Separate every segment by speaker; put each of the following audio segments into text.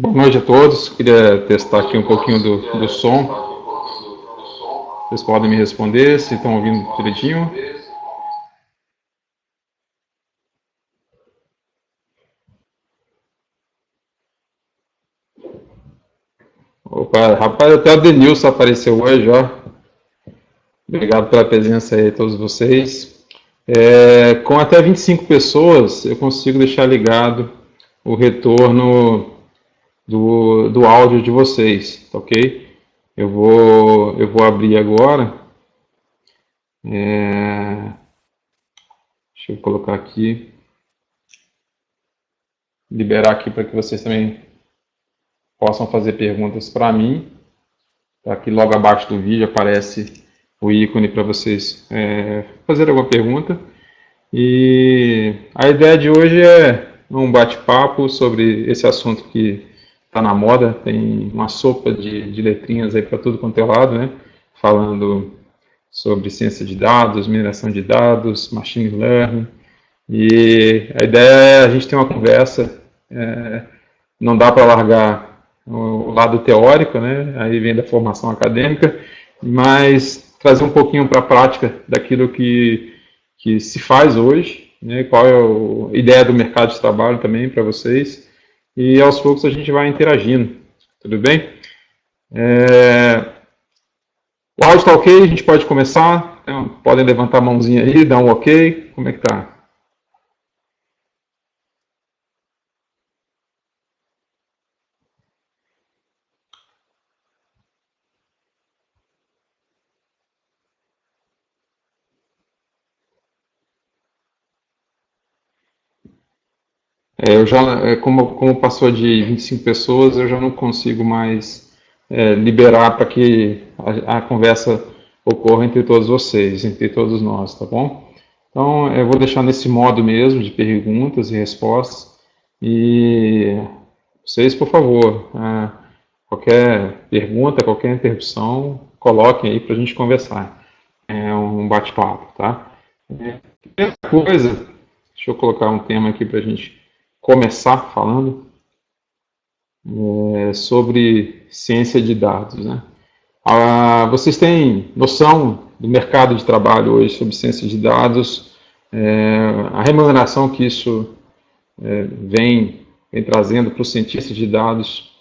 Speaker 1: Boa noite a todos. Queria testar aqui um pouquinho do som. Vocês podem me responder se estão ouvindo direitinho. Opa, rapaz, até o Denilson apareceu hoje, ó. Obrigado pela presença aí, todos vocês. Com até 25 pessoas, eu consigo deixar ligado o retorno do áudio de vocês, tá ok? Eu vou abrir agora. Deixa eu colocar aqui, liberar aqui para que vocês também possam fazer perguntas para mim. Aqui logo abaixo do vídeo aparece o ícone para vocês fazerem alguma pergunta. E a ideia de hoje é um bate-papo sobre esse assunto que está na moda. Tem uma sopa de letrinhas aí para tudo quanto é lado, né? Falando sobre ciência de dados, mineração de dados, machine learning. E a ideia é a gente ter uma conversa. Não dá para largar o lado teórico, né? Aí vem da formação acadêmica, mas trazer um pouquinho para a prática daquilo que se faz hoje, né? Qual é a ideia do mercado de trabalho também para vocês, e aos poucos a gente vai interagindo, tudo bem? O áudio está ok? A gente pode começar? Então, podem levantar a mãozinha aí, dar um ok, como é que tá? Eu já, como passou de 25 pessoas, eu já não consigo mais liberar para que a conversa ocorra entre todos vocês, entre todos nós, tá bom? Então, eu vou deixar nesse modo mesmo de perguntas e respostas. E vocês, por favor, qualquer pergunta, qualquer interrupção, coloquem aí para a gente conversar. É um bate-papo, tá? Primeira coisa, deixa eu colocar um tema aqui para a gente começar falando sobre ciência de dados, né? Vocês têm noção do mercado de trabalho hoje sobre ciência de dados, a remuneração que isso vem trazendo para os cientistas de dados?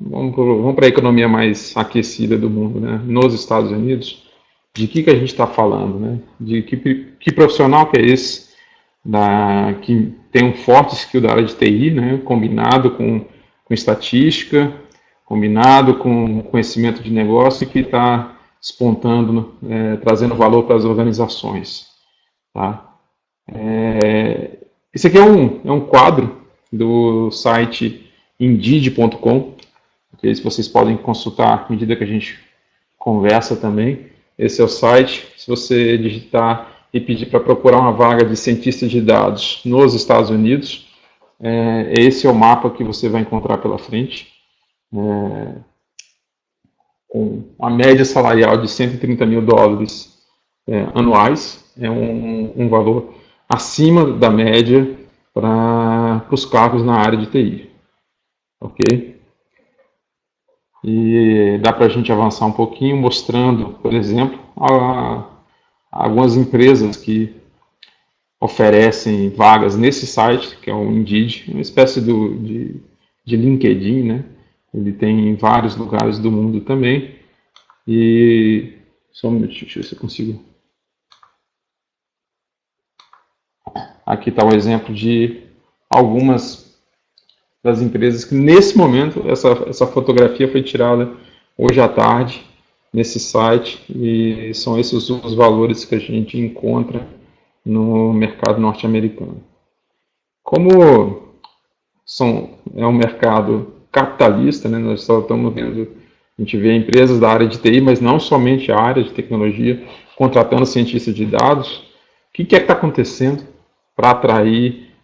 Speaker 1: Vamos para a economia mais aquecida do mundo, né? Nos Estados Unidos, de que a gente está falando, né? De que profissional que é esse que tem um forte skill da área de TI, né, combinado com estatística, combinado com conhecimento de negócio e que está despontando, trazendo valor para as organizações. Tá? Esse aqui é um quadro do site indeed.com, que vocês podem consultar à medida que a gente conversa também. Esse é o site. Se você digitar e pedir para procurar uma vaga de cientista de dados nos Estados Unidos, esse é o mapa que você vai encontrar pela frente, com a média salarial de 130 mil dólares anuais, é um valor acima da média para os cargos na área de TI, ok? E dá para a gente avançar um pouquinho mostrando, por exemplo, algumas empresas que oferecem vagas nesse site, que é o Indeed, uma espécie de LinkedIn, né? Ele tem em vários lugares do mundo também. E só um minutinho, deixa eu ver se eu consigo. Aqui está um exemplo de algumas das empresas que nesse momento, essa fotografia foi tirada hoje à tarde nesse site, e são esses os valores que a gente encontra no mercado norte-americano. Como é um mercado capitalista, né, nós só estamos vendo, a gente vê empresas da área de TI, mas não somente a área de tecnologia, contratando cientistas de dados. O que é que está acontecendo para atrair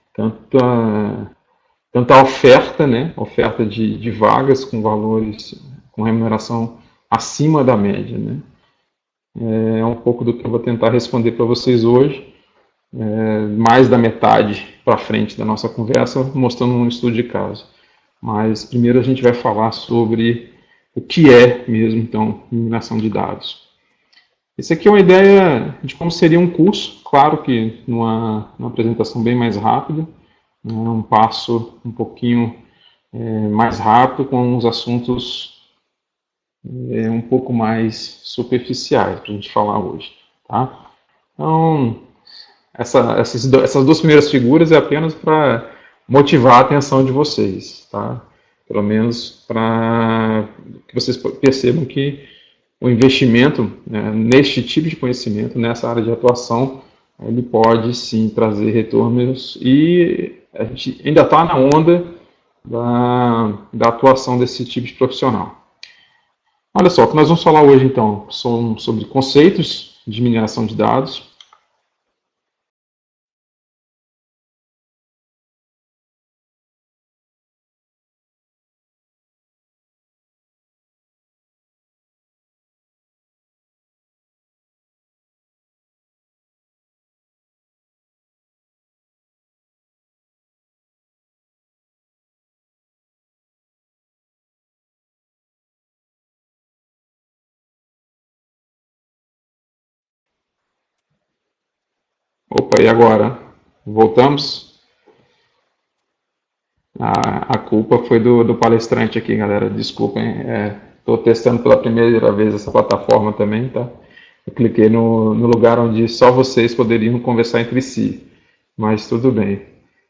Speaker 1: tanta oferta, né, oferta de vagas com valores, com remuneração acima da média, né? É um pouco do que eu vou tentar responder para vocês hoje. Mais da metade para frente da nossa conversa, mostrando um estudo de caso. mas primeiro a gente vai falar sobre o que é mesmo, então, mineração de dados. Essa aqui é uma ideia de como seria um curso, claro que numa apresentação bem mais rápida, um passo um pouquinho mais rápido, com os assuntos um pouco mais superficiais para a gente falar hoje. Tá? Então, essas duas primeiras figuras é apenas para motivar a atenção de vocês, tá? Pelo menos para que vocês percebam que o investimento neste tipo de conhecimento, nessa área de atuação, ele pode sim trazer retornos, e a gente ainda está na onda da atuação desse tipo de profissional. Olha só, o que nós vamos falar hoje então são sobre conceitos de mineração de dados. Opa, e agora? Voltamos? A culpa foi do palestrante aqui, galera. Desculpem, estou testando pela primeira vez essa plataforma também, tá? Eu cliquei no lugar onde só vocês poderiam conversar entre si, mas tudo bem.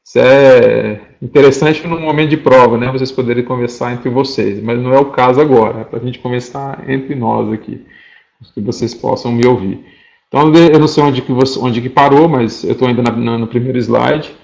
Speaker 1: Isso é interessante no momento de prova, né? Vocês poderem conversar entre vocês, mas não é o caso agora. É para a gente conversar entre nós aqui, que vocês possam me ouvir. Então, eu não sei onde que parou, mas eu estou ainda no primeiro slide,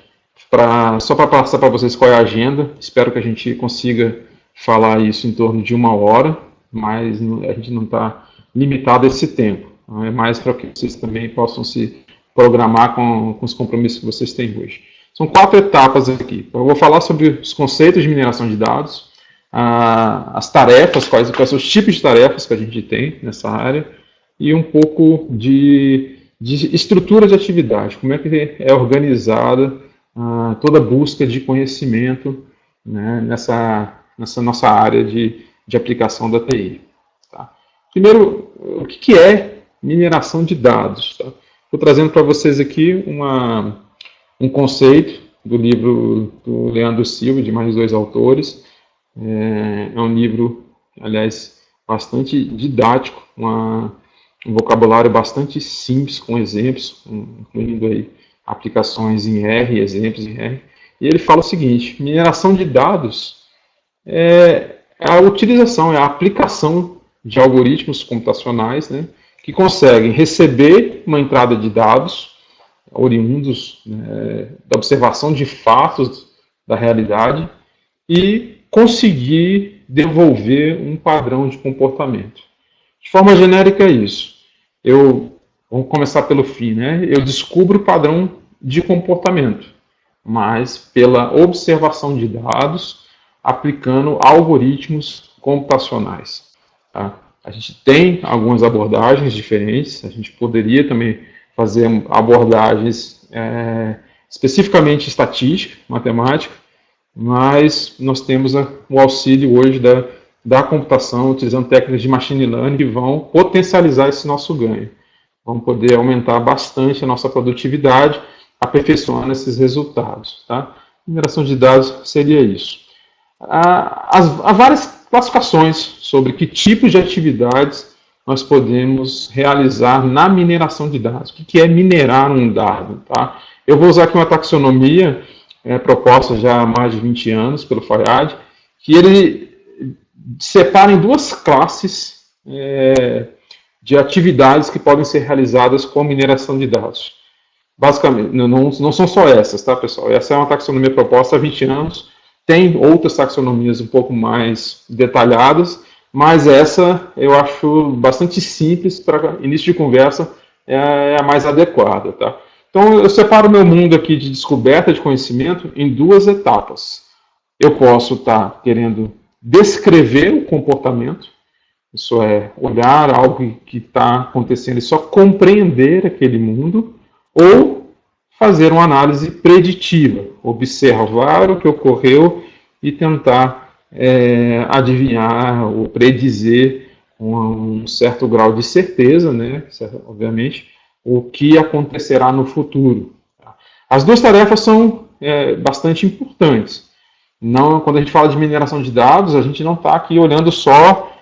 Speaker 1: só para passar para vocês qual é a agenda. Espero que a gente consiga falar isso em torno de 1 hora, mas a gente não está limitado a esse tempo. É mais para que vocês também possam se programar com os compromissos que vocês têm hoje. São 4 etapas aqui. Eu vou falar sobre os conceitos de mineração de dados, as tarefas, quais são os tipos de tarefas que a gente tem nessa área, e um pouco de estrutura de atividade, como é que é organizada toda a busca de conhecimento, né, nessa nossa área de aplicação da TI. Tá? Primeiro, o que é mineração de dados? Tá? Estou trazendo para vocês aqui um conceito do livro do Leandro Silva, de mais 2 autores. É um livro, aliás, bastante didático, um vocabulário bastante simples, com exemplos, incluindo aí aplicações em R, exemplos em R. E ele fala o seguinte: mineração de dados é a utilização, é a aplicação de algoritmos computacionais, né, que conseguem receber uma entrada de dados oriundos da observação de fatos da realidade e conseguir devolver um padrão de comportamento. De forma genérica é isso. Vamos começar pelo fim, né? Eu descubro o padrão de comportamento, mas pela observação de dados, aplicando algoritmos computacionais. Tá? A gente tem algumas abordagens diferentes, a gente poderia também fazer abordagens especificamente estatística, matemática, mas nós temos o auxílio hoje da computação, utilizando técnicas de machine learning que vão potencializar esse nosso ganho. Vamos poder aumentar bastante a nossa produtividade, aperfeiçoando esses resultados. Tá? Mineração de dados seria isso. Há várias classificações sobre que tipos de atividades nós podemos realizar na mineração de dados. O que é minerar um dado? Tá? Eu vou usar aqui uma taxonomia proposta já há mais de 20 anos pelo Fayad, que ele separa em 2 classes de atividades que podem ser realizadas com mineração de dados. Basicamente, não são só essas, tá, pessoal? Essa é uma taxonomia proposta há 20 anos, tem outras taxonomias um pouco mais detalhadas, mas essa eu acho bastante simples para início de conversa, é a mais adequada, tá? Então, eu separo o meu mundo aqui de descoberta de conhecimento em 2 etapas. Eu posso estar querendo descrever o comportamento, isso é, olhar algo que está acontecendo e só compreender aquele mundo, ou fazer uma análise preditiva, observar o que ocorreu e tentar adivinhar ou predizer com um certo grau de certeza, né, obviamente, o que acontecerá no futuro. As duas tarefas são bastante importantes. Não, quando a gente fala de mineração de dados, a gente não está aqui olhando só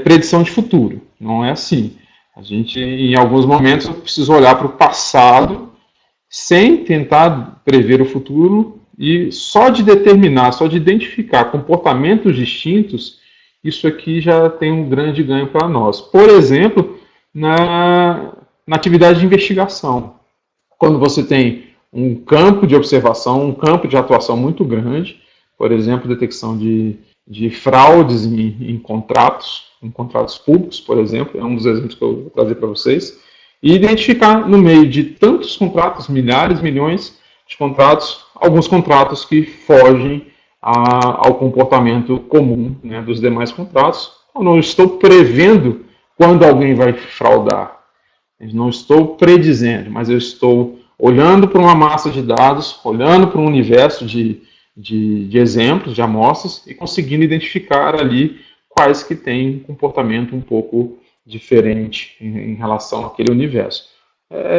Speaker 1: predição de futuro. Não é assim. A gente, em alguns momentos, precisa olhar para o passado sem tentar prever o futuro e só de determinar, só de identificar comportamentos distintos, isso aqui já tem um grande ganho para nós. Por exemplo, na atividade de investigação. Quando você tem um campo de observação, um campo de atuação muito grande, por exemplo, detecção de fraudes em contratos públicos, por exemplo, é um dos exemplos que eu vou trazer para vocês, e identificar no meio de tantos contratos, milhares, milhões de contratos, alguns contratos que fogem ao comportamento comum, né, dos demais contratos. Eu não estou prevendo quando alguém vai fraudar, eu não estou predizendo, mas eu estou olhando para uma massa de dados, olhando para um universo de exemplos, de amostras, e conseguindo identificar ali quais que têm comportamento um pouco diferente em relação àquele universo.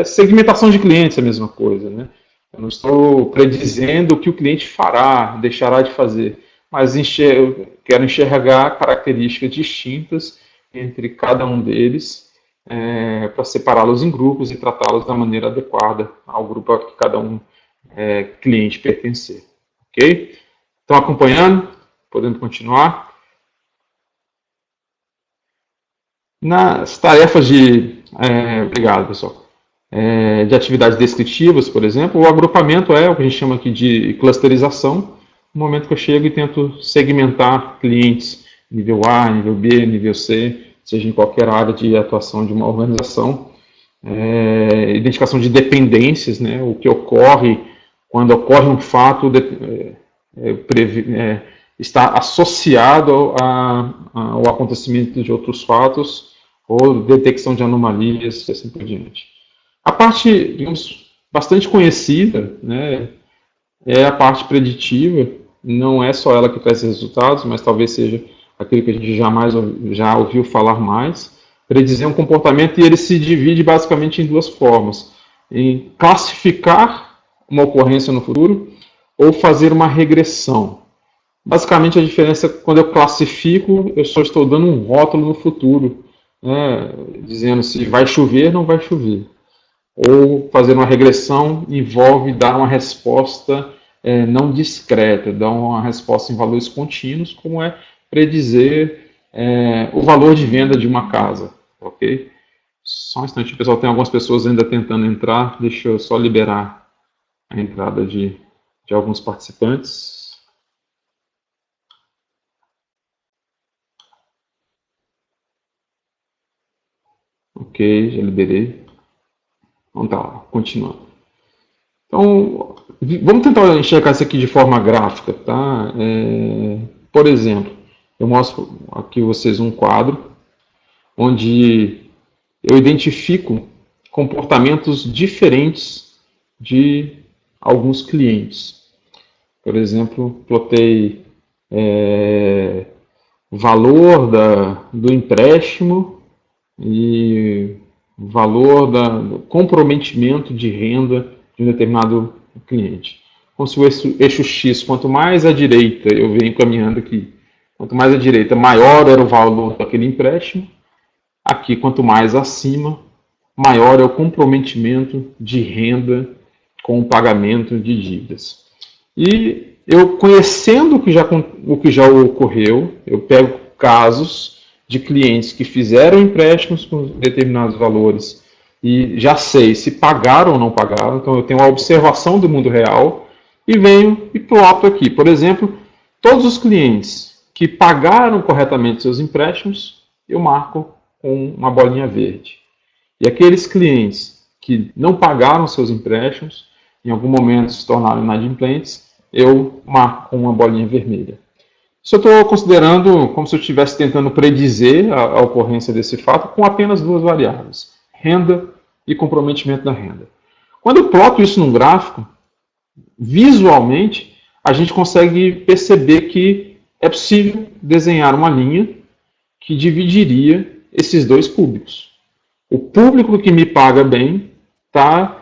Speaker 1: Segmentação de clientes é a mesma coisa, né? Eu não estou predizendo o que o cliente fará, deixará de fazer, mas eu quero enxergar características distintas entre cada um deles para separá-los em grupos e tratá-los da maneira adequada ao grupo a que cada cliente pertencer. Ok? Estão acompanhando? Podendo continuar? Nas tarefas obrigado, pessoal. De atividades descritivas, por exemplo, o agrupamento é o que a gente chama aqui de clusterização. No momento que eu chego e tento segmentar clientes, nível A, nível B, nível C, seja em qualquer área de atuação de uma organização. Identificação de dependências, né, o que ocorre quando ocorre um fato está associado ao acontecimento de outros fatos ou detecção de anomalias e assim por diante. A parte, digamos, bastante conhecida, né, é a parte preditiva. Não é só ela que traz resultados, mas talvez seja aquilo que a gente já ouviu falar mais. Predizer um comportamento, e ele se divide basicamente em duas formas: em classificar uma ocorrência no futuro ou fazer uma regressão. Basicamente, a diferença é que quando eu classifico, eu só estou dando um rótulo no futuro, né, dizendo se vai chover ou não vai chover. Ou fazer uma regressão envolve dar uma resposta não discreta, dar uma resposta em valores contínuos, como é predizer o valor de venda de uma casa. Ok? Só um instante, pessoal, tem algumas pessoas ainda tentando entrar, deixa eu só liberar a entrada de alguns participantes. Ok, já liberei. Então tá, continuando. Então, vamos tentar enxergar isso aqui de forma gráfica, tá? Por exemplo, eu mostro aqui vocês um quadro onde eu identifico comportamentos diferentes de alguns clientes. Por exemplo, plotei valor do empréstimo e valor do comprometimento de renda de um determinado cliente. Como se o eixo X, quanto mais à direita, eu venho caminhando aqui, quanto mais à direita, maior era o valor daquele empréstimo. Aqui, quanto mais acima, maior é o comprometimento de renda com o pagamento de dívidas. E eu, conhecendo o que já ocorreu, eu pego casos de clientes que fizeram empréstimos com determinados valores e já sei se pagaram ou não pagaram, então eu tenho uma observação do mundo real e venho e ploto aqui. Por exemplo, todos os clientes que pagaram corretamente seus empréstimos, eu marco com uma bolinha verde. E aqueles clientes que não pagaram seus empréstimos, em algum momento se tornaram inadimplentes, eu marco com uma bolinha vermelha. Isso eu estou considerando como se eu estivesse tentando predizer a ocorrência desse fato com apenas duas variáveis: renda e comprometimento da renda. Quando eu ploto isso num gráfico, visualmente, a gente consegue perceber que é possível desenhar uma linha que dividiria esses dois públicos. O público que me paga bem está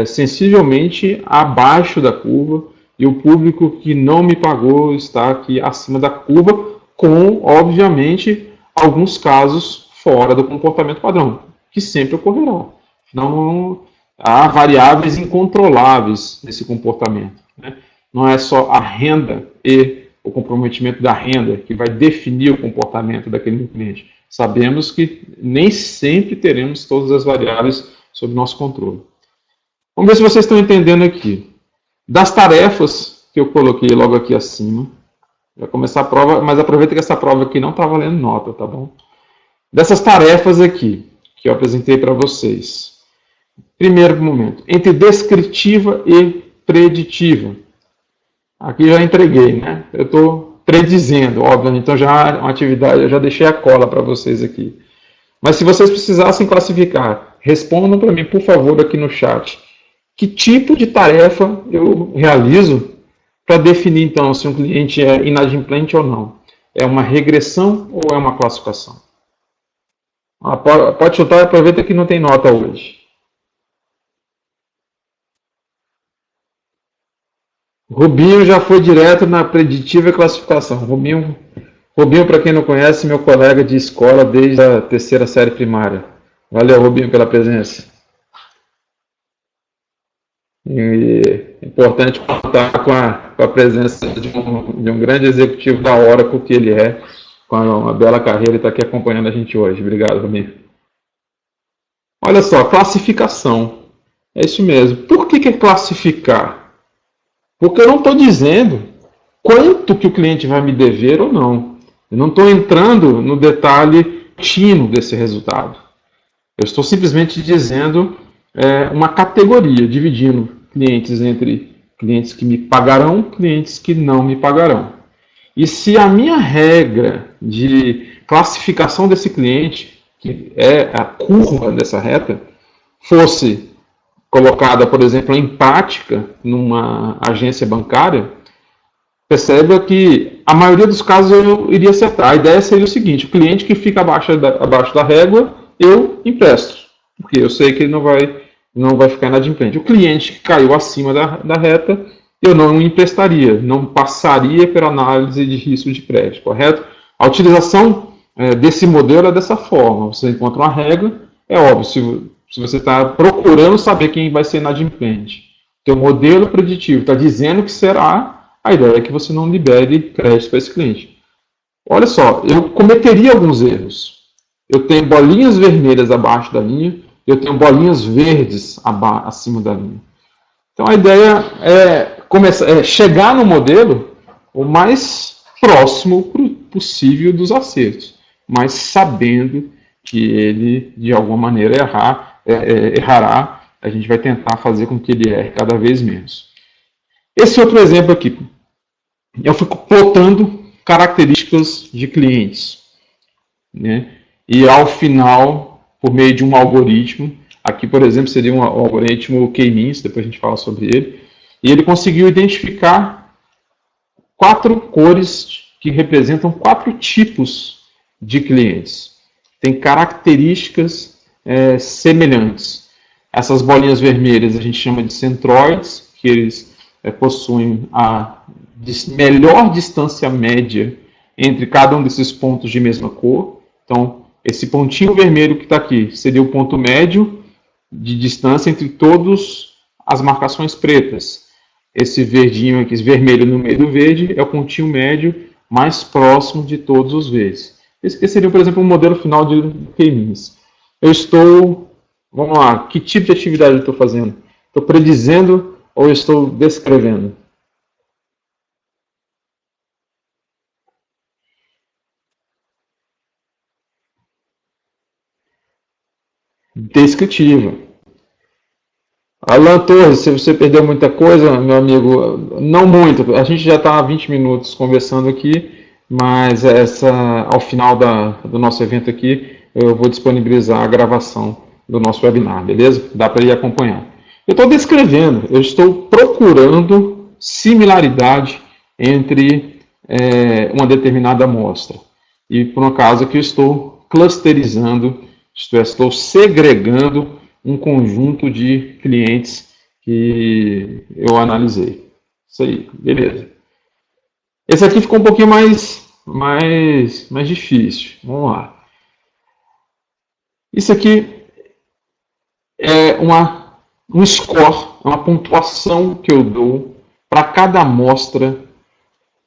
Speaker 1: sensivelmente abaixo da curva e o público que não me pagou está aqui acima da curva, com, obviamente, alguns casos fora do comportamento padrão, que sempre ocorrerá. Não há variáveis incontroláveis nesse comportamento, né? Não é só a renda e o comprometimento da renda que vai definir o comportamento daquele cliente. Sabemos que nem sempre teremos todas as variáveis sob nosso controle. Vamos ver se vocês estão entendendo aqui. Das tarefas que eu coloquei logo aqui acima, vai começar a prova, mas aproveita que essa prova aqui não está valendo nota, tá bom? Dessas tarefas aqui, que eu apresentei para vocês. Primeiro momento, entre descritiva e preditiva. Aqui já entreguei, né? Eu estou predizendo, óbvio, então já é uma atividade, eu já deixei a cola para vocês aqui. Mas se vocês precisassem classificar, respondam para mim, por favor, aqui no chat. Que tipo de tarefa eu realizo para definir, então, se um cliente é inadimplente ou não? É uma regressão ou é uma classificação? Pode chutar, aproveita que não tem nota hoje. Rubinho já foi direto na preditiva e classificação. Rubinho, para quem não conhece, meu colega de escola desde a terceira série primária. Valeu, Rubinho, pela presença. E é importante contar com a presença de um grande executivo da Oracle que ele é, com uma bela carreira e está aqui acompanhando a gente hoje. Obrigado, Rubinho. Olha só, classificação. É isso mesmo. Por que é classificar? Porque eu não estou dizendo quanto que o cliente vai me dever ou não. Eu não estou entrando no detalhe fino desse resultado. Eu estou simplesmente dizendo uma categoria, dividindo clientes entre clientes que me pagarão e clientes que não me pagarão. E se a minha regra de classificação desse cliente, que é a curva dessa reta, fosse colocada, por exemplo, em prática numa agência bancária, perceba que a maioria dos casos eu iria acertar. A ideia seria o seguinte: o cliente que fica abaixo da régua, eu empresto, porque eu sei que ele não vai ficar inadimplente. O cliente que caiu acima da reta, eu não emprestaria, não passaria pela análise de risco de crédito, correto? A utilização desse modelo é dessa forma: você encontra uma regra, é óbvio, se você está procurando saber quem vai ser inadimplente, teu modelo preditivo está dizendo que será, a ideia é que você não libere crédito para esse cliente. Olha só, eu cometeria alguns erros. Eu tenho bolinhas vermelhas abaixo da linha, eu tenho bolinhas verdes acima da linha. Então a ideia é chegar no modelo o mais próximo possível dos acertos, mas sabendo que ele, de alguma maneira, errará. A gente vai tentar fazer com que ele erre cada vez menos. Esse outro exemplo aqui, eu fico plotando características de clientes, né? E ao final, por meio de um algoritmo, aqui, por exemplo, seria um algoritmo K-means, depois a gente fala sobre ele, e ele conseguiu identificar 4 cores que representam 4 tipos de clientes. Tem características semelhantes. Essas bolinhas vermelhas a gente chama de centroides, que eles possuem a melhor distância média entre cada um desses pontos de mesma cor. Então, esse pontinho vermelho que está aqui seria o ponto médio de distância entre todas as marcações pretas. Esse verdinho aqui, esse vermelho no meio do verde, é o pontinho médio mais próximo de todos os verdes. Esse aqui seria, por exemplo, um modelo final de K-means. Vamos lá, que tipo de atividade eu estou fazendo? Estou predizendo ou estou descrevendo? Descritiva. Alan Torres, se você perdeu muita coisa, meu amigo, não muito. A gente já está há 20 minutos conversando aqui, mas ao final do nosso evento aqui, eu vou disponibilizar a gravação do nosso webinar, beleza? Dá para ir acompanhar. Eu estou descrevendo, eu estou procurando similaridade entre uma determinada amostra. E por um caso que eu estou clusterizando, isto é, estou segregando um conjunto de clientes que eu analisei. Isso aí, beleza. Esse aqui ficou um pouquinho mais difícil. Vamos lá. Isso aqui é um score, uma pontuação que eu dou para cada amostra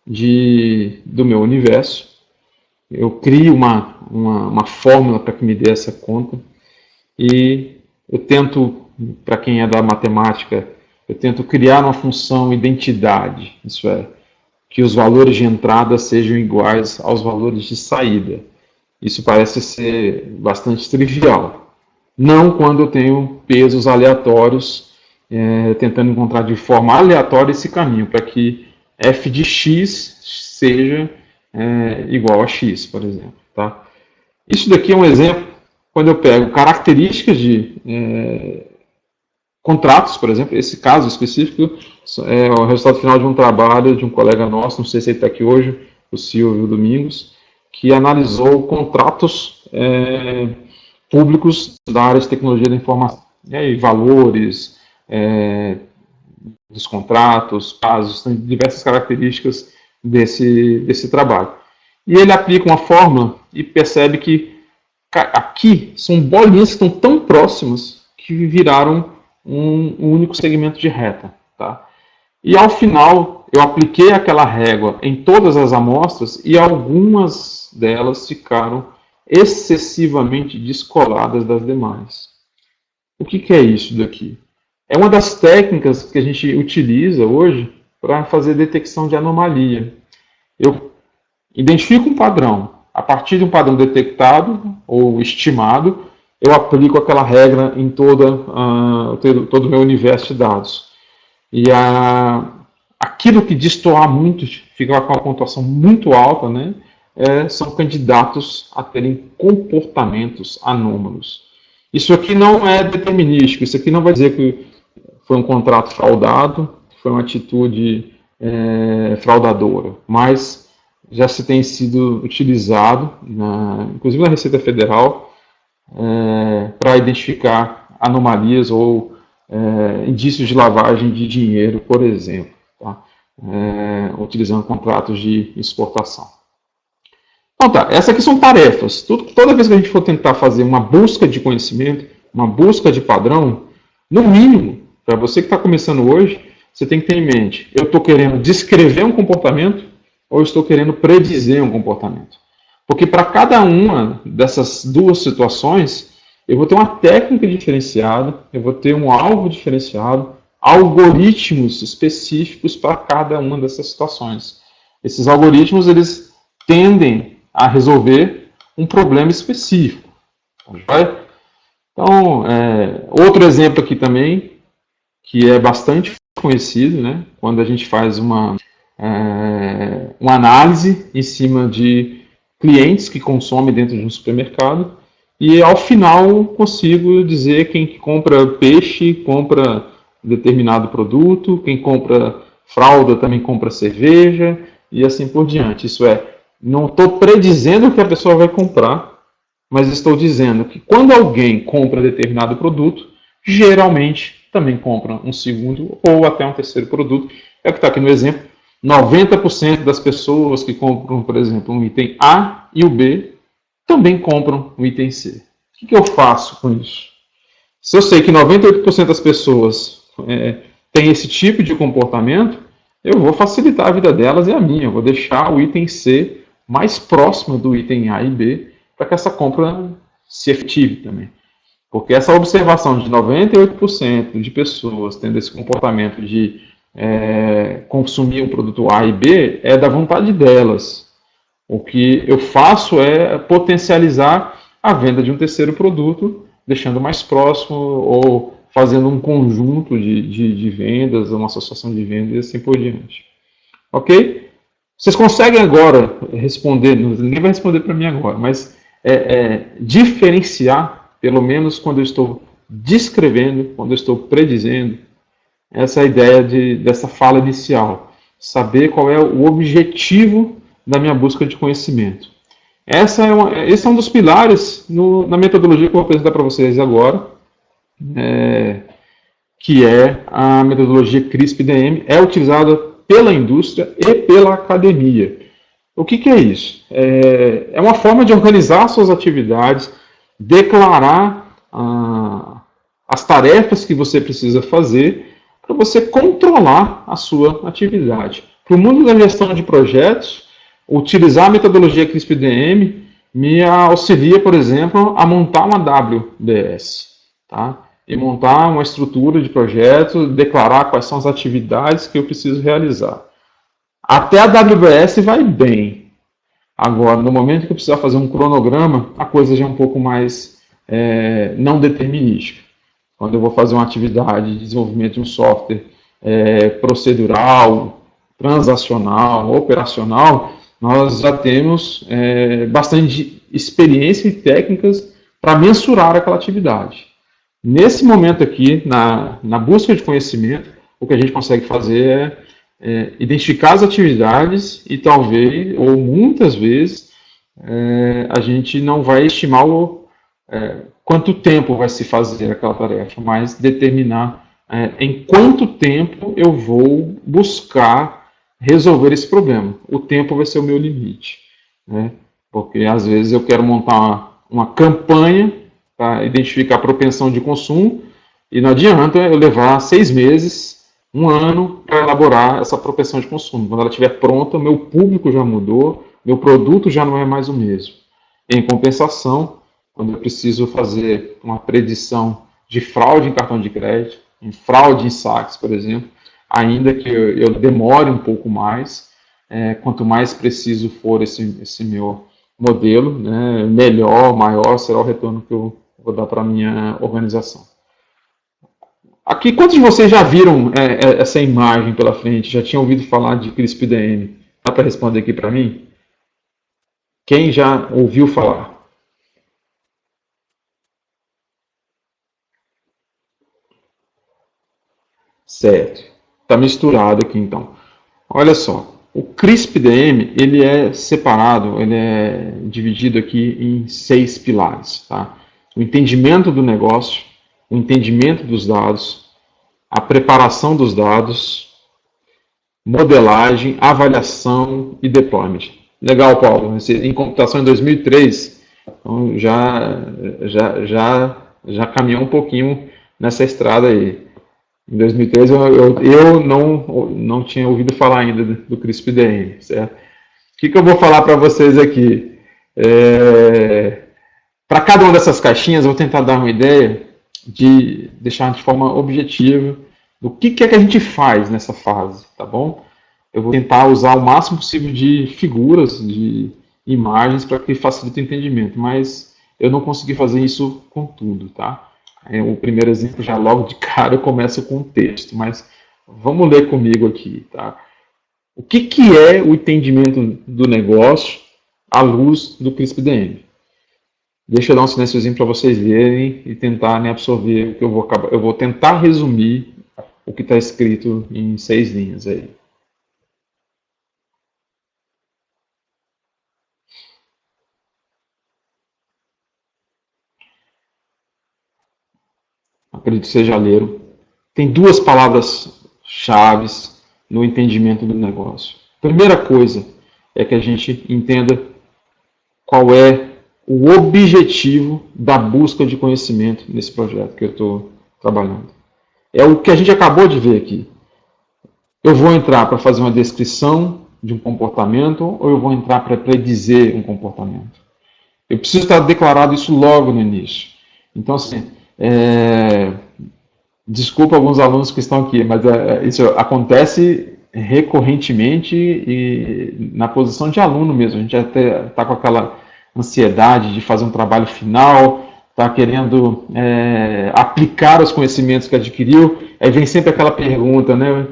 Speaker 1: do meu universo. Eu crio uma fórmula para que me dê essa conta e eu tento, para quem é da matemática, eu tento criar uma função identidade, isso é, que os valores de entrada sejam iguais aos valores de saída. Isso parece ser bastante trivial. Não quando eu tenho pesos aleatórios, tentando encontrar de forma aleatória esse caminho, para que f de x seja igual a x, por exemplo. Tá? Isso daqui é um exemplo, quando eu pego características de contratos, por exemplo, esse caso específico é o resultado final de um trabalho de um colega nosso, não sei se ele está aqui hoje, o Silvio Domingos, que analisou contratos públicos da área de tecnologia da informação. E aí, valores dos contratos, prazos, tem diversas características desse trabalho. E ele aplica uma fórmula e percebe que aqui são bolinhas que estão tão próximas que viraram um único segmento de reta. Tá? E ao final, eu apliquei aquela régua em todas as amostras e algumas delas ficaram excessivamente descoladas das demais. O que é isso daqui? É uma das técnicas que a gente utiliza hoje para fazer detecção de anomalia. Eu identifico um padrão. A partir de um padrão detectado ou estimado, eu aplico aquela regra em todo o meu universo de dados. E aquilo que destoar muito, fica com uma pontuação muito alta, né, são candidatos a terem comportamentos anômalos. Isso aqui não é determinístico, isso aqui não vai dizer que foi um contrato fraudado, foi uma atitude fraudadora, mas já se tem sido utilizado, inclusive na Receita Federal, para identificar anomalias ou indícios de lavagem de dinheiro, por exemplo, tá? Utilizando contratos de exportação. Então tá, essas aqui são tarefas. Toda vez que a gente for tentar fazer uma busca de conhecimento, uma busca de padrão, no mínimo, para você que está começando hoje, você tem que ter em mente, eu estou querendo descrever um comportamento ou estou querendo predizer um comportamento. Porque para cada uma dessas duas situações, eu vou ter uma técnica diferenciada, eu vou ter um alvo diferenciado, algoritmos específicos para cada uma dessas situações. Esses algoritmos, eles tendem a resolver um problema específico. Então, outro exemplo aqui também, que é bastante conhecido, né? Quando a gente faz uma análise em cima de clientes que consomem dentro de um supermercado e ao final consigo dizer quem compra peixe compra determinado produto, quem compra fralda também compra cerveja e assim por diante. Isso não estou predizendo o que a pessoa vai comprar, mas estou dizendo que quando alguém compra determinado produto, geralmente também compra um segundo ou até um terceiro produto. É o que está aqui no exemplo. 90% das pessoas que compram, por exemplo, um item A e o B, também compram o item C. O que eu faço com isso? Se eu sei que 98% das pessoas têm esse tipo de comportamento, eu vou facilitar a vida delas e a minha. Eu vou deixar o item C mais próximo do item A e B para que essa compra se efetive também. Porque essa observação de 98% de pessoas tendo esse comportamento de consumir um produto A e B é da vontade delas. O que eu faço é potencializar a venda de um terceiro produto, deixando mais próximo ou fazendo um conjunto de vendas, uma associação de vendas e assim por diante. Ok? Vocês conseguem agora responder, ninguém vai responder para mim agora, mas diferenciar, pelo menos quando eu estou descrevendo, quando eu estou predizendo, essa é a ideia dessa fala inicial. Saber qual é o objetivo da minha busca de conhecimento. Esse é um dos pilares na metodologia que eu vou apresentar para vocês agora, que é a metodologia CRISP-DM, é utilizada pela indústria e pela academia. O que é isso? É uma forma de organizar suas atividades, declarar as tarefas que você precisa fazer para você controlar a sua atividade. Para o mundo da gestão de projetos, utilizar a metodologia CRISP-DM me auxilia, por exemplo, a montar uma WBS, tá? E montar uma estrutura de projeto, declarar quais são as atividades que eu preciso realizar. Até a WBS vai bem. Agora, no momento que eu precisar fazer um cronograma, a coisa já é um pouco mais não determinística. Quando eu vou fazer uma atividade de desenvolvimento de um software procedural, transacional, operacional, nós já temos bastante experiência e técnicas para mensurar aquela atividade. Nesse momento aqui, na busca de conhecimento, o que a gente consegue fazer é identificar as atividades e talvez, ou muitas vezes, a gente não vai estimar quanto tempo vai se fazer aquela tarefa, mas determinar em quanto tempo eu vou buscar resolver esse problema. O tempo vai ser o meu limite, né? Porque às vezes eu quero montar uma campanha para identificar a propensão de consumo e não adianta eu levar 6 meses, 1 ano para elaborar essa propensão de consumo. Quando ela estiver pronta, meu público já mudou, meu produto já não é mais o mesmo. Em compensação, quando eu preciso fazer uma predição de fraude em cartão de crédito, em fraude em saques, por exemplo, ainda que eu demore um pouco mais, quanto mais preciso for esse meu modelo, né, melhor, maior será o retorno que eu vou dar para a minha organização. Aqui, quantos de vocês já viram essa imagem pela frente? Já tinham ouvido falar de CRISP-DM? Dá para responder aqui para mim? Quem já ouviu falar? Certo. Está misturado aqui, então. Olha só. O CRISP-DM, ele é separado, ele é dividido aqui em 6 pilares, tá? O entendimento do negócio, o entendimento dos dados, a preparação dos dados, modelagem, avaliação e deployment. Legal, Paulo. Em computação em 2003, então já caminhou um pouquinho nessa estrada aí. Em 2003 eu não tinha ouvido falar ainda do CRISP-DM, certo? O que eu vou falar para vocês aqui? Para cada uma dessas caixinhas, eu vou tentar dar uma ideia de deixar de forma objetiva do que é que a gente faz nessa fase, tá bom? Eu vou tentar usar o máximo possível de figuras, de imagens para que facilite o entendimento, mas eu não consegui fazer isso com tudo, tá? O primeiro exemplo, já logo de cara, eu começo com um texto, mas vamos ler comigo aqui, tá? O que é o entendimento do negócio à luz do CRISP-DM? Deixa eu dar um silênciozinho para vocês verem e tentarem absorver o que eu vou tentar resumir o que está escrito em 6 linhas aí. Acredito que vocês já leram. Tem 2 palavras-chave no entendimento do negócio. Primeira coisa é que a gente entenda qual é o objetivo da busca de conhecimento nesse projeto que eu estou trabalhando. É o que a gente acabou de ver aqui. Eu vou entrar para fazer uma descrição de um comportamento ou eu vou entrar para predizer um comportamento? Eu preciso estar declarado isso logo no início. Então, assim, desculpa alguns alunos que estão aqui, mas isso acontece recorrentemente e na posição de aluno mesmo. A gente até está com aquela ansiedade de fazer um trabalho final, está querendo aplicar os conhecimentos que adquiriu, aí vem sempre aquela pergunta, né?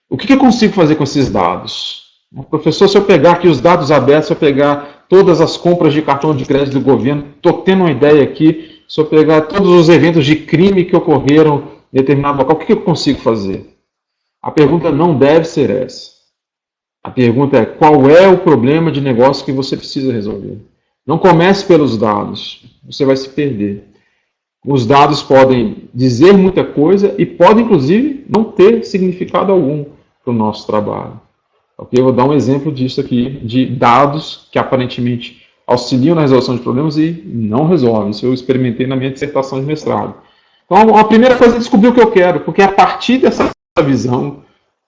Speaker 1: O que eu consigo fazer com esses dados? Professor, se eu pegar aqui os dados abertos, se eu pegar todas as compras de cartão de crédito do governo, estou tendo uma ideia aqui, se eu pegar todos os eventos de crime que ocorreram em determinado local, o que eu consigo fazer? A pergunta não deve ser essa. A pergunta é: qual é o problema de negócio que você precisa resolver? Não comece pelos dados, você vai se perder. Os dados podem dizer muita coisa e podem, inclusive, não ter significado algum para o nosso trabalho. Okay? Eu vou dar um exemplo disso aqui, de dados que aparentemente auxiliam na resolução de problemas e não resolvem. Isso eu experimentei na minha dissertação de mestrado. Então, a primeira coisa é descobrir o que eu quero, porque é a partir dessa visão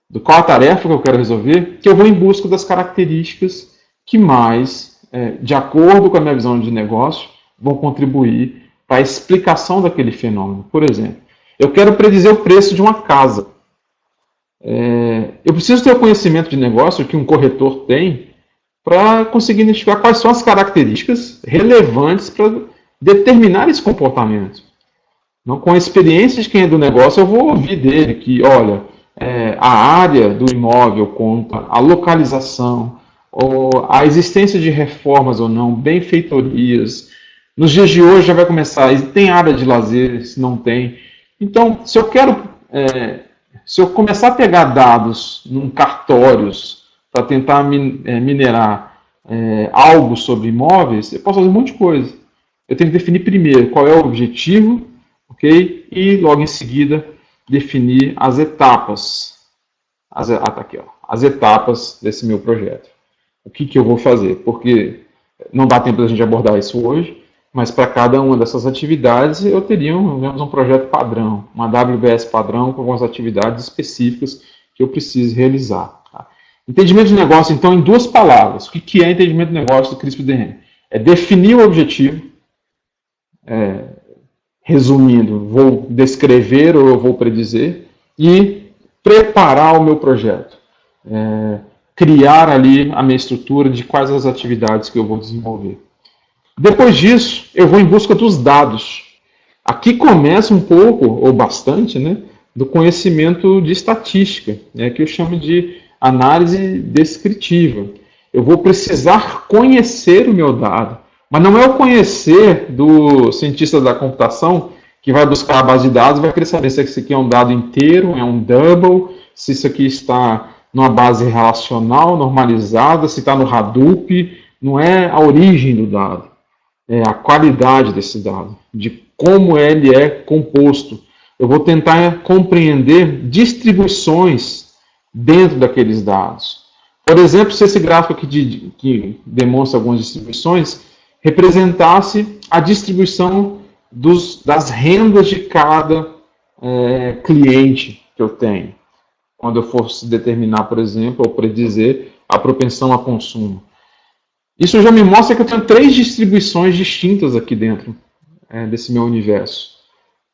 Speaker 1: do qual a tarefa que eu quero resolver, que eu vou em busca das características que mais, de acordo com a minha visão de negócio, vão contribuir para a explicação daquele fenômeno. Por exemplo, eu quero predizer o preço de uma casa. Eu preciso ter o conhecimento de negócio que um corretor tem para conseguir identificar quais são as características relevantes para determinar esse comportamento. Não, com a experiência de quem é do negócio, eu vou ouvir dele que, olha, a área do imóvel conta, a localização, ou a existência de reformas ou não, benfeitorias. Nos dias de hoje já vai começar, tem área de lazer, se não tem. Então, se eu começar a pegar dados em cartórios para tentar minerar algo sobre imóveis, eu posso fazer um monte de coisa. Eu tenho que definir primeiro qual é o objetivo, ok? E logo em seguida definir as etapas. Tá aqui, ó, as etapas desse meu projeto. O que eu vou fazer? Porque não dá tempo da gente abordar isso hoje, mas para cada uma dessas atividades eu teria um projeto padrão, uma WBS padrão com algumas atividades específicas que eu preciso realizar. Tá? Entendimento de negócio, então, em duas palavras. O que é entendimento de negócio do CRISP-DM? É definir o objetivo, resumindo, vou descrever ou eu vou predizer, e preparar o meu projeto. Criar ali a minha estrutura de quais as atividades que eu vou desenvolver. Depois disso, eu vou em busca dos dados. Aqui começa um pouco, ou bastante, né, do conhecimento de estatística, que eu chamo de análise descritiva. Eu vou precisar conhecer o meu dado, mas não é o conhecer do cientista da computação que vai buscar a base de dados e vai querer saber se isso aqui é um dado inteiro, é um double, se isso aqui está numa base relacional, normalizada, se está no Hadoop. Não é a origem do dado, é a qualidade desse dado, de como ele é composto. Eu vou tentar compreender distribuições dentro daqueles dados. Por exemplo, se esse gráfico aqui que demonstra algumas distribuições representasse a distribuição das rendas de cada cliente que eu tenho, quando eu fosse determinar, por exemplo, ou predizer a propensão a consumo. Isso já me mostra que eu tenho 3 distribuições distintas aqui dentro desse meu universo.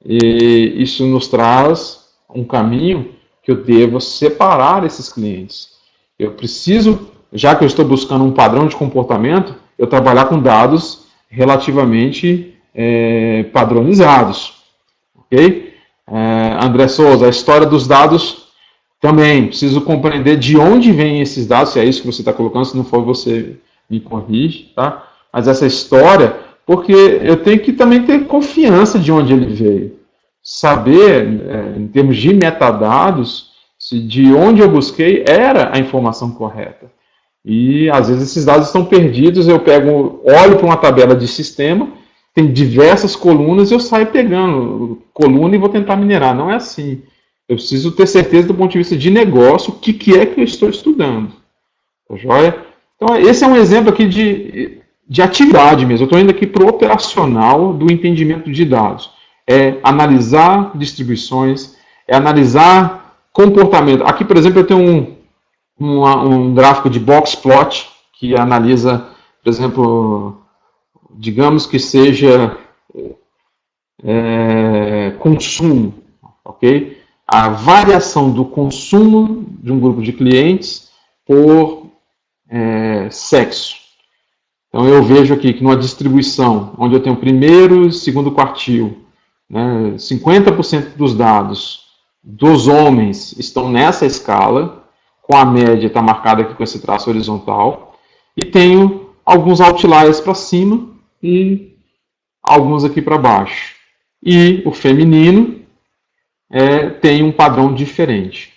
Speaker 1: E isso nos traz um caminho que eu devo separar esses clientes. Eu preciso, já que eu estou buscando um padrão de comportamento, eu trabalhar com dados relativamente padronizados. Ok? André Souza, a história dos dados também. Preciso compreender de onde vêm esses dados, se é isso que você está colocando, se não for você me corrige, tá? Mas essa história, porque eu tenho que também ter confiança de onde ele veio. Saber, em termos de metadados, se de onde eu busquei era a informação correta. E às vezes esses dados estão perdidos, eu olho para uma tabela de sistema, tem diversas colunas, eu saio pegando coluna e vou tentar minerar. Não é assim. Eu preciso ter certeza do ponto de vista de negócio, o que é que eu estou estudando. Tá joia? Então, esse é um exemplo aqui de atividade mesmo. Eu estou indo aqui para o operacional do entendimento de dados. É analisar distribuições, é analisar comportamento. Aqui, por exemplo, eu tenho um gráfico de box plot que analisa, por exemplo, digamos que seja consumo, ok? A variação do consumo de um grupo de clientes por sexo. Então eu vejo aqui que numa distribuição onde eu tenho primeiro e segundo quartil, 50% dos dados dos homens estão nessa escala, com a média está marcada aqui com esse traço horizontal, e tenho alguns outliers para cima e alguns aqui para baixo. E o feminino tem um padrão diferente.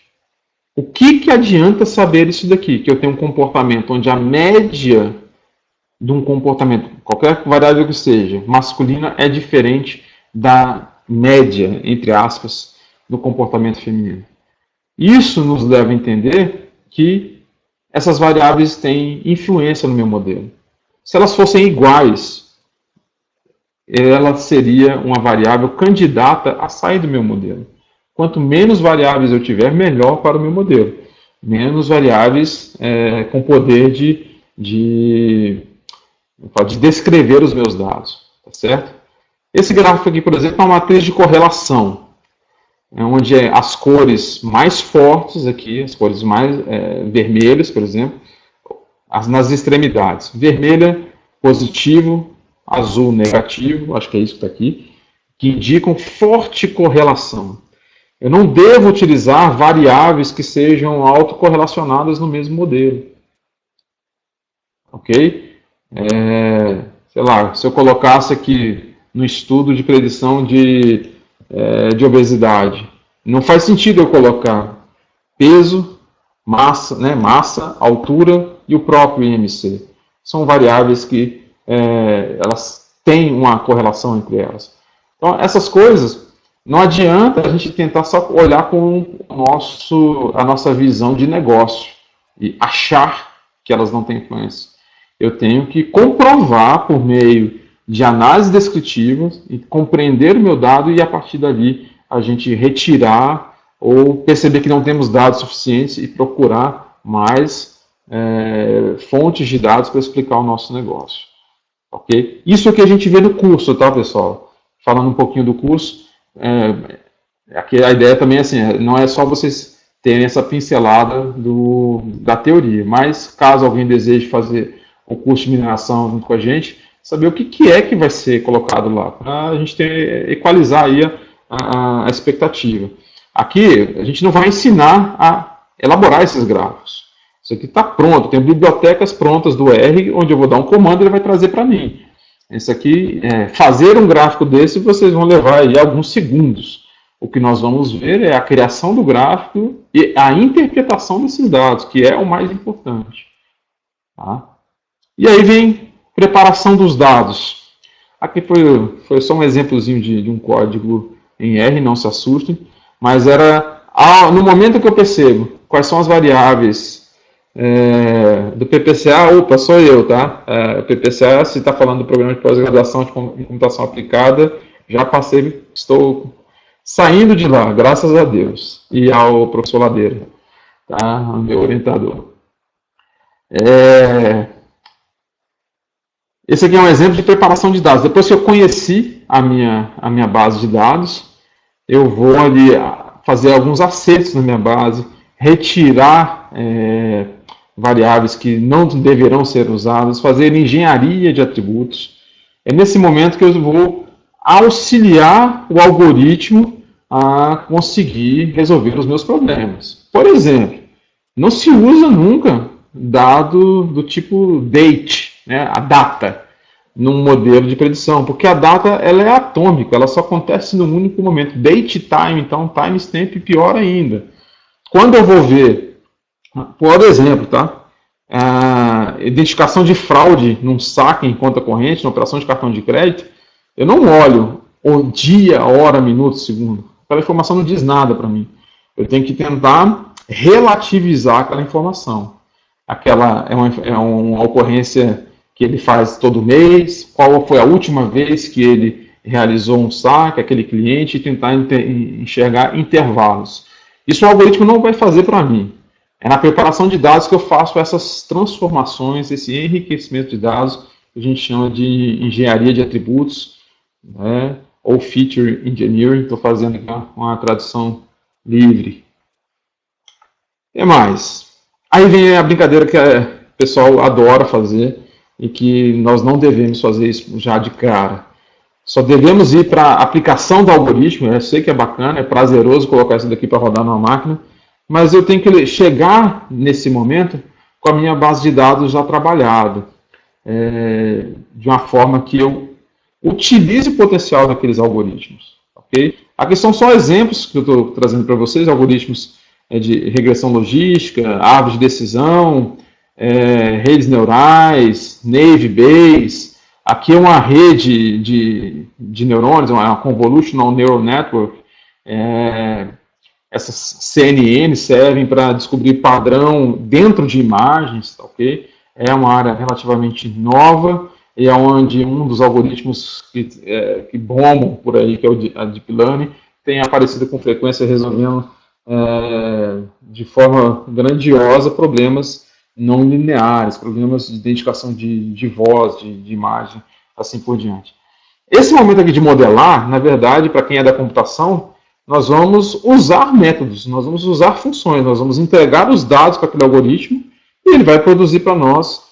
Speaker 1: O que adianta saber isso daqui? Que eu tenho um comportamento onde a média de um comportamento, qualquer variável que seja, masculina é diferente da média, entre aspas, do comportamento feminino. Isso nos leva a entender que essas variáveis têm influência no meu modelo. Se elas fossem iguais, ela seria uma variável candidata a sair do meu modelo. Quanto menos variáveis eu tiver, melhor para o meu modelo. Menos variáveis com poder de descrever os meus dados. Tá certo? Esse gráfico aqui, por exemplo, é uma matriz de correlação, onde as cores mais fortes aqui, as cores mais vermelhas, por exemplo, nas extremidades. Vermelha, positivo, azul, negativo, acho que é isso que está aqui, que indicam forte correlação. Eu não devo utilizar variáveis que sejam autocorrelacionadas no mesmo modelo. Ok? Sei lá, se eu colocasse aqui no estudo de predição de obesidade, não faz sentido eu colocar peso, massa, altura e o próprio IMC. São variáveis que elas têm uma correlação entre elas. Então, essas coisas, não adianta a gente tentar só olhar com a nossa visão de negócio e achar que elas não têm influência. Eu tenho que comprovar por meio de análise descritiva e compreender o meu dado e a partir dali a gente retirar ou perceber que não temos dados suficientes e procurar mais fontes de dados para explicar o nosso negócio. Ok? Isso é o que a gente vê no curso, tá, pessoal? Falando um pouquinho do curso, aqui a ideia também é assim, não é só vocês terem essa pincelada da teoria, mas caso alguém deseje fazer o curso de mineração junto com a gente, saber o que é que vai ser colocado lá, para a gente equalizar aí a expectativa. Aqui, a gente não vai ensinar a elaborar esses gráficos. Isso aqui está pronto, tem bibliotecas prontas do R, onde eu vou dar um comando e ele vai trazer para mim. Isso aqui, fazer um gráfico desse, vocês vão levar aí alguns segundos. O que nós vamos ver é a criação do gráfico e a interpretação desses dados, que é o mais importante. Tá? E aí vem preparação dos dados. Aqui foi só um exemplozinho de um código em R, não se assustem, mas era no momento que eu percebo quais são as variáveis do PPCA, opa, sou eu, tá? O PPCA, se está falando do programa de pós-graduação em computação aplicada, já passei, estou saindo de lá, graças a Deus, e ao professor Ladeira, tá? Meu orientador. Esse aqui é um exemplo de preparação de dados. Depois que eu conheci a minha base de dados, eu vou ali fazer alguns acertos na minha base, retirar variáveis que não deverão ser usadas, fazer engenharia de atributos. É nesse momento que eu vou auxiliar o algoritmo a conseguir resolver os meus problemas. Por exemplo, não se usa nunca dado do tipo date, a data, num modelo de predição, porque a data ela é atômica, ela só acontece num único momento. Date time, então timestamp pior ainda. Quando eu vou ver, por exemplo, a identificação de fraude num saque em conta corrente, na operação de cartão de crédito, eu não olho o dia, hora, minuto, segundo. Aquela informação não diz nada para mim. Eu tenho que tentar relativizar aquela informação. Aquela é uma ocorrência que ele faz todo mês, qual foi a última vez que ele realizou um saque, aquele cliente, e tentar enxergar intervalos. Isso o algoritmo não vai fazer para mim. É na preparação de dados que eu faço essas transformações, esse enriquecimento de dados, que a gente chama de engenharia de atributos, ou feature engineering. Estou fazendo aqui uma tradução livre. O que mais? Aí vem a brincadeira que o pessoal adora fazer e que nós não devemos fazer isso já de cara. Só devemos ir para a aplicação do algoritmo. Eu sei que é bacana, é prazeroso colocar isso daqui para rodar numa máquina, mas eu tenho que chegar nesse momento com a minha base de dados já trabalhada, de uma forma que eu utilize o potencial daqueles algoritmos. Okay? Aqui são só exemplos que eu estou trazendo para vocês, algoritmos de regressão logística, árvore de decisão, redes neurais, Naive Bayes. Aqui é uma rede de neurônios, uma Convolutional Neural Network. Essas CNN servem para descobrir padrão dentro de imagens, ok? É uma área relativamente nova e é onde um dos algoritmos que bombam por aí, que é a Deep Learning, tem aparecido com frequência resolvendo de forma grandiosa problemas não lineares, problemas de identificação de voz, de imagem, assim por diante. Esse momento aqui de modelar, na verdade, para quem é da computação, nós vamos usar métodos, nós vamos usar funções, nós vamos entregar os dados para aquele algoritmo e ele vai produzir para nós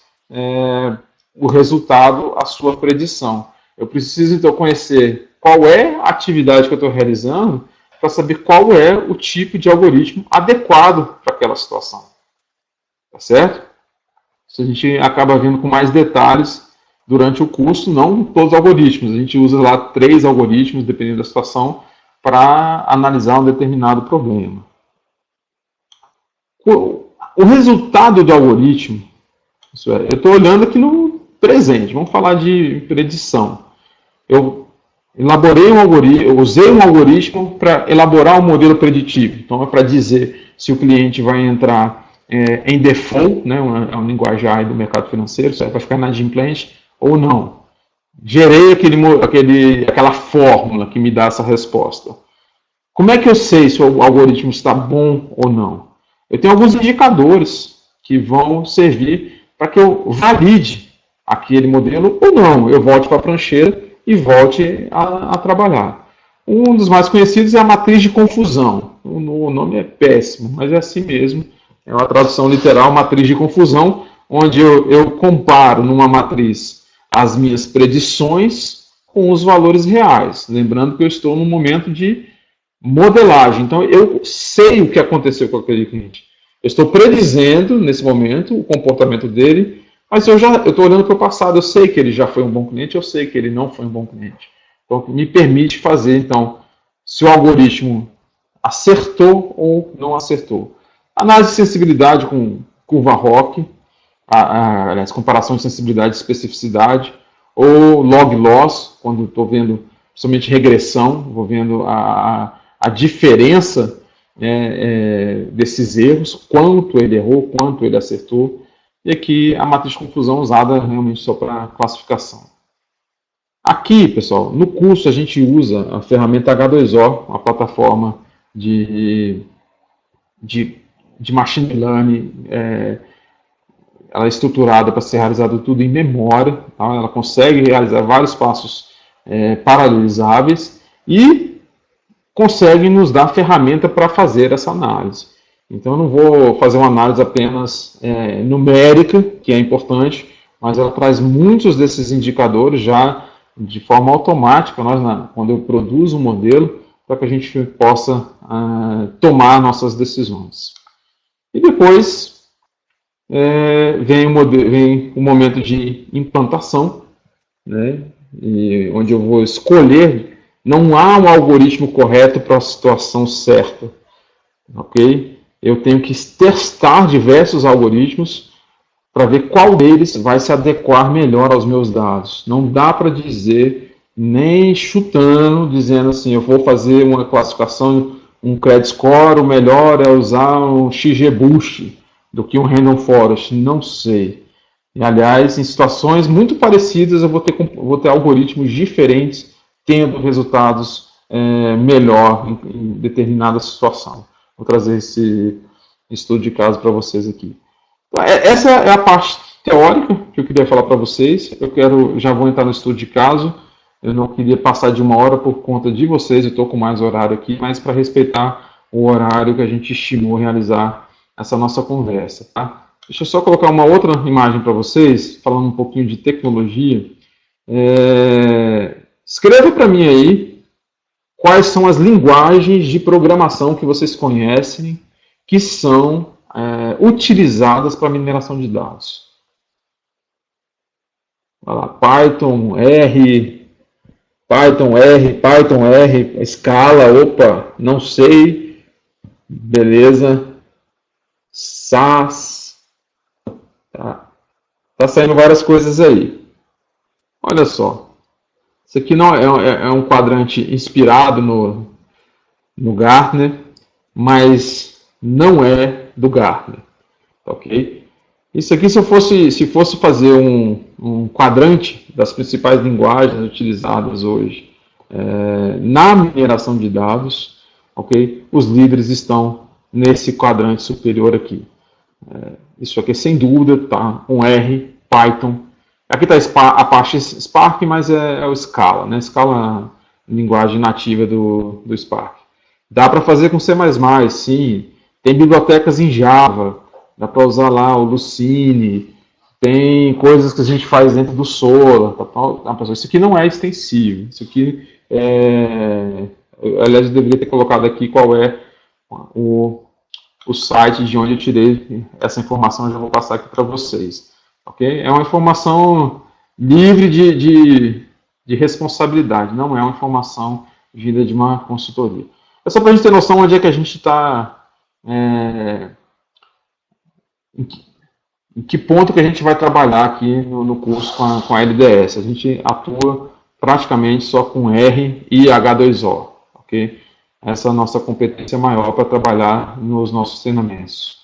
Speaker 1: o resultado, a sua predição. Eu preciso, então, conhecer qual é a atividade que eu estou realizando para saber qual é o tipo de algoritmo adequado para aquela situação. Tá certo? Isso a gente acaba vendo com mais detalhes durante o curso, não todos os algoritmos. A gente usa lá 3 algoritmos, dependendo da situação, para analisar um determinado problema. O resultado do algoritmo, isso é, eu estou olhando aqui no presente, vamos falar de predição. Eu elaborei um algoritmo, eu usei um algoritmo para elaborar um modelo preditivo. Então é para dizer se o cliente vai entrar em default, né, é um linguajar do mercado financeiro, vai ficar inadimplente ou não. Gerei aquela fórmula que me dá essa resposta. Como é que eu sei se o algoritmo está bom ou não? Eu tenho alguns indicadores que vão servir para que eu valide aquele modelo ou não. Eu volte para a prancheira e volte a trabalhar. Um dos mais conhecidos é a matriz de confusão. O nome é péssimo, mas é assim mesmo. É uma tradução literal, matriz de confusão, onde eu comparo numa matriz as minhas predições com os valores reais. Lembrando que eu estou num momento de modelagem. Então, eu sei o que aconteceu com aquele cliente. Eu estou predizendo, nesse momento, o comportamento dele, mas eu estou olhando para o passado. Eu sei que ele já foi um bom cliente, eu sei que ele não foi um bom cliente. Então, me permite fazer, então, se o algoritmo acertou ou não acertou. Análise de sensibilidade com curva ROC, aliás, comparação de sensibilidade e especificidade, ou log loss, quando estou vendo somente regressão, vou vendo a diferença desses erros, quanto ele errou, quanto ele acertou, e aqui a matriz de confusão usada realmente só para classificação. Aqui, pessoal, no curso a gente usa a ferramenta H2O, uma plataforma de machine learning, ela é estruturada para ser realizado tudo em memória, tá? Ela consegue realizar vários passos paralelizáveis e consegue nos dar ferramenta para fazer essa análise. Então eu não vou fazer uma análise apenas numérica, que é importante, mas ela traz muitos desses indicadores já de forma automática, quando eu produzo um modelo, para que a gente possa tomar nossas decisões. E depois vem o momento de implantação, né, onde eu vou escolher. Não há um algoritmo correto para a situação certa. Ok? Eu tenho que testar diversos algoritmos para ver qual deles vai se adequar melhor aos meus dados. Não dá para dizer, nem chutando, dizendo assim, eu vou fazer uma classificação, um credit score, o melhor é usar um XGBoost do que um Random Forest. Não sei. E, aliás, em situações muito parecidas, eu vou ter algoritmos diferentes tendo resultados melhor em determinada situação. Vou trazer esse estudo de caso para vocês aqui. Então, essa é a parte teórica que eu queria falar para vocês. Já vou entrar no estudo de caso. Eu não queria passar de 1 hora por conta de vocês, eu estou com mais horário aqui, mas para respeitar o horário que a gente estimou realizar essa nossa conversa. Tá? Deixa eu só colocar uma outra imagem para vocês, falando um pouquinho de tecnologia. Escreva para mim aí quais são as linguagens de programação que vocês conhecem que são utilizadas para mineração de dados. Vai lá, Python, R, Scala, opa, não sei, Beleza. SAS. Tá saindo várias coisas aí. Olha só. Isso aqui não é um quadrante inspirado no Gartner, mas não é do Gartner, ok? Isso aqui, se fosse fazer um quadrante das principais linguagens utilizadas hoje na mineração de dados, ok? Os líderes estão nesse quadrante superior aqui. Isso aqui, sem dúvida, tá? Com R, Python. Aqui está a parte Spark, mas é o Scala, né? Scala é a linguagem nativa do Spark. Dá para fazer com C++, sim. Tem bibliotecas em Java, dá para usar lá o Lucene, tem coisas que a gente faz dentro do Solar. Isso aqui não é extensivo. Isso aqui aliás, eu deveria ter colocado aqui qual é o site de onde eu tirei essa informação, eu já vou passar aqui para vocês. Ok? É uma informação livre de responsabilidade, não é uma informação vinda de uma consultoria. É só para a gente ter noção onde é que a gente está, em que ponto que a gente vai trabalhar aqui no curso com a LDS. A gente atua praticamente só com R e H2O, ok? Essa é a nossa competência maior para trabalhar nos nossos treinamentos.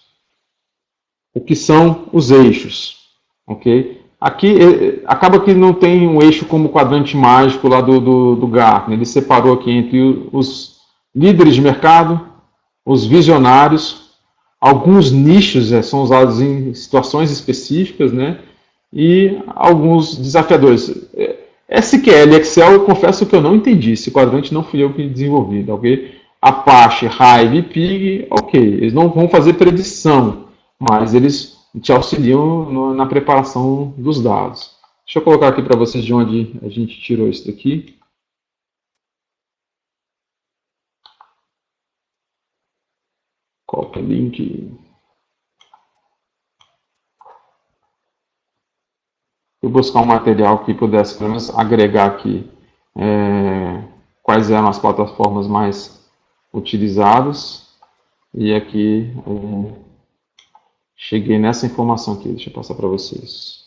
Speaker 1: O que são os eixos, ok? Aqui acaba que não tem um eixo como quadrante mágico lá do Gartner. Ele separou aqui entre os líderes de mercado, os visionários, alguns nichos são usados em situações específicas, né? E alguns desafiadores. SQL e Excel, eu confesso que eu não entendi. Esse quadrante não fui eu que desenvolvi, tá, ok? Apache, Hive e Pig, ok. Eles não vão fazer predição, mas eles te auxiliam na preparação dos dados. Deixa eu colocar aqui para vocês de onde a gente tirou isso daqui. Copy link. Eu buscar um material que pudesse pelo menos agregar aqui quais eram as plataformas mais utilizadas. E aqui cheguei nessa informação aqui, deixa eu passar para vocês.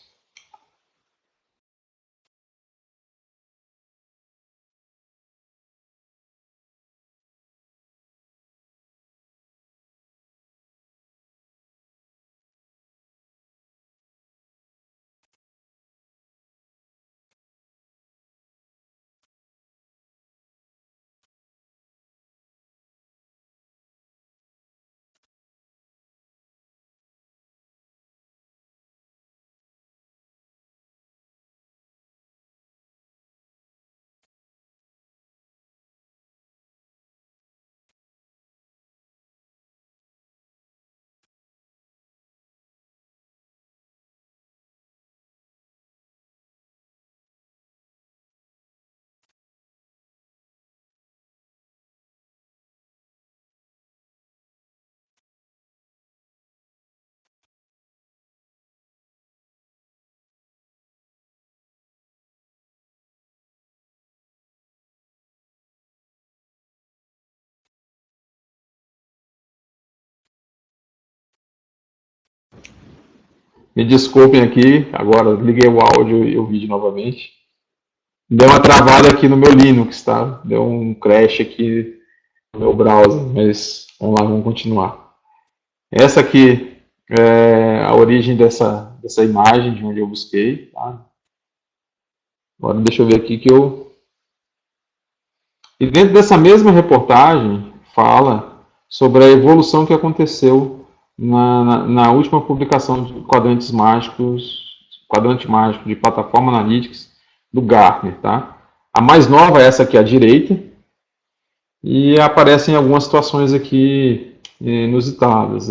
Speaker 1: Me desculpem aqui, agora liguei o áudio e o vídeo novamente. Deu uma travada aqui no meu Linux, tá? Deu um crash aqui no meu browser, mas vamos lá, vamos continuar. Essa aqui é a origem dessa imagem de onde eu busquei, tá? Agora deixa eu ver aqui que eu... E dentro dessa mesma reportagem fala sobre a evolução que aconteceu na última publicação de quadrantes mágicos, quadrante mágico de plataforma Analytics do Gartner, tá? A mais nova é essa aqui à direita e aparecem algumas situações aqui inusitadas.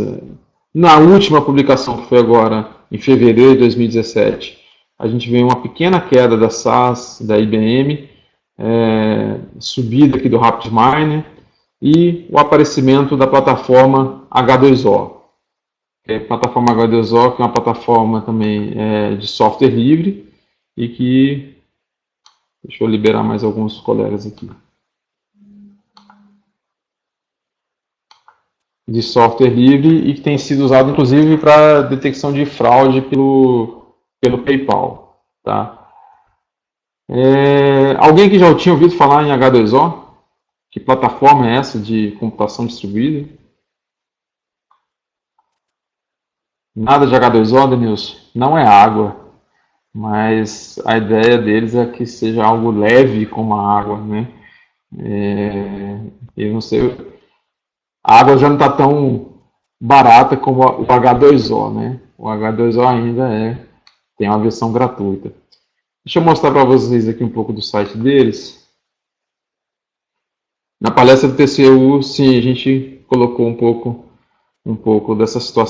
Speaker 1: Na última publicação, que foi agora em fevereiro de 2017, a gente vê uma pequena queda da SAS, da IBM, subida aqui do RapidMiner e o aparecimento da plataforma H2O. A plataforma H2O, que é uma plataforma também de software livre e que... Deixa eu liberar mais alguns colegas aqui. de software livre e que tem sido usado inclusive para detecção de fraude pelo PayPal. Tá? Alguém que já tinha ouvido falar em H2O? Que plataforma é essa de computação distribuída? Nada de H2O, Denilson? Não é água, mas a ideia deles é que seja algo leve como a água, né? Eu não sei, a água já não está tão barata como o H2O, né? O H2O ainda tem uma versão gratuita. Deixa eu mostrar para vocês aqui um pouco do site deles. Na palestra do TCU, sim, a gente colocou um pouco dessa situação